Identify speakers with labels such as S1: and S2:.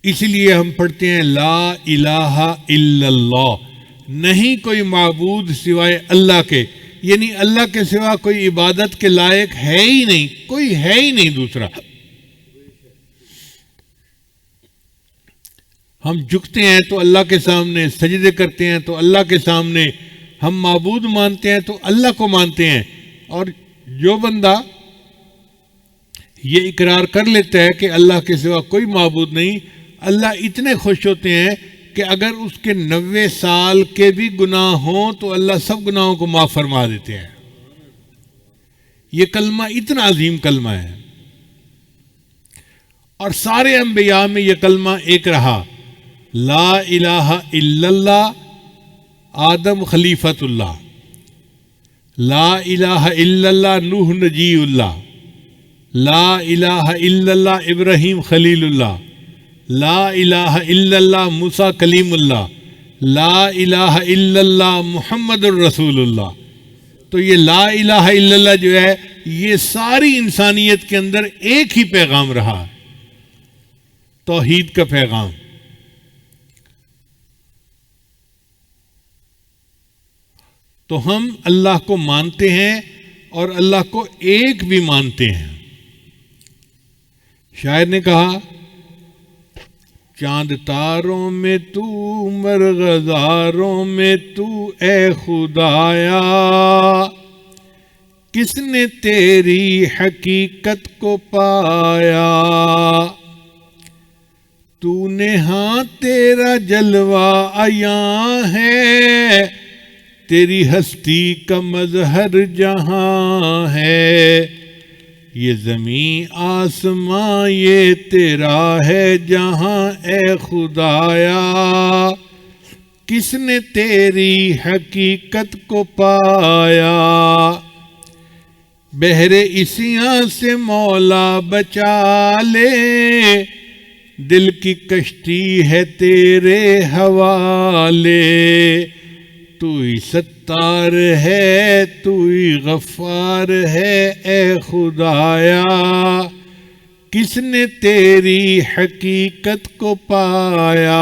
S1: اس لیے ہم پڑھتے ہیں لا الہ الا اللہ، نہیں کوئی معبود سوائے اللہ کے، یعنی اللہ کے سوا کوئی عبادت کے لائق ہے ہی نہیں، کوئی ہے ہی نہیں دوسرا۔ ہم جھکتے ہیں تو اللہ کے سامنے، سجدے کرتے ہیں تو اللہ کے سامنے، ہم معبود مانتے ہیں تو اللہ کو مانتے ہیں۔ اور جو بندہ یہ اقرار کر لیتا ہے کہ اللہ کے سوا کوئی معبود نہیں، اللہ اتنے خوش ہوتے ہیں کہ اگر اس کے 90 سال کے بھی گناہ ہوں تو اللہ سب گناہوں کو معاف فرما دیتے ہیں۔ یہ کلمہ اتنا عظیم کلمہ ہے، اور سارے انبیاء میں یہ کلمہ ایک رہا، لا الہ الا اللہ، آدم خلیفۃ اللہ، لا الہ الا اللہ نوح نجی اللہ، لا الہ الا اللہ ابراہیم خلیل اللہ، لا الہ الا اللہ موسیٰ کلیم اللہ، لا الہ الا اللہ محمد الرسول اللہ۔ تو یہ لا الہ الا اللہ جو ہے یہ ساری انسانیت کے اندر ایک ہی پیغام رہا، توحید کا پیغام۔ تو ہم اللہ کو مانتے ہیں اور اللہ کو ایک بھی مانتے ہیں۔ شاعر نے کہا، چاند تاروں میں تو مرغزاروں میں تو اے خدایا، کس نے تیری حقیقت کو پایا، تو نے ہاں تیرا جلوہ عیاں ہے، تیری ہستی کا مظہر جہاں ہے، یہ زمین آسمان یہ تیرا ہے جہاں اے خدایا، کس نے تیری حقیقت کو پایا، بحر اسیاں سے مولا بچا لے، دل کی کشتی ہے تیرے حوالے، تو ہی ستار ہے تو ہی غفار ہے اے خدایا، کس نے تیری حقیقت کو پایا۔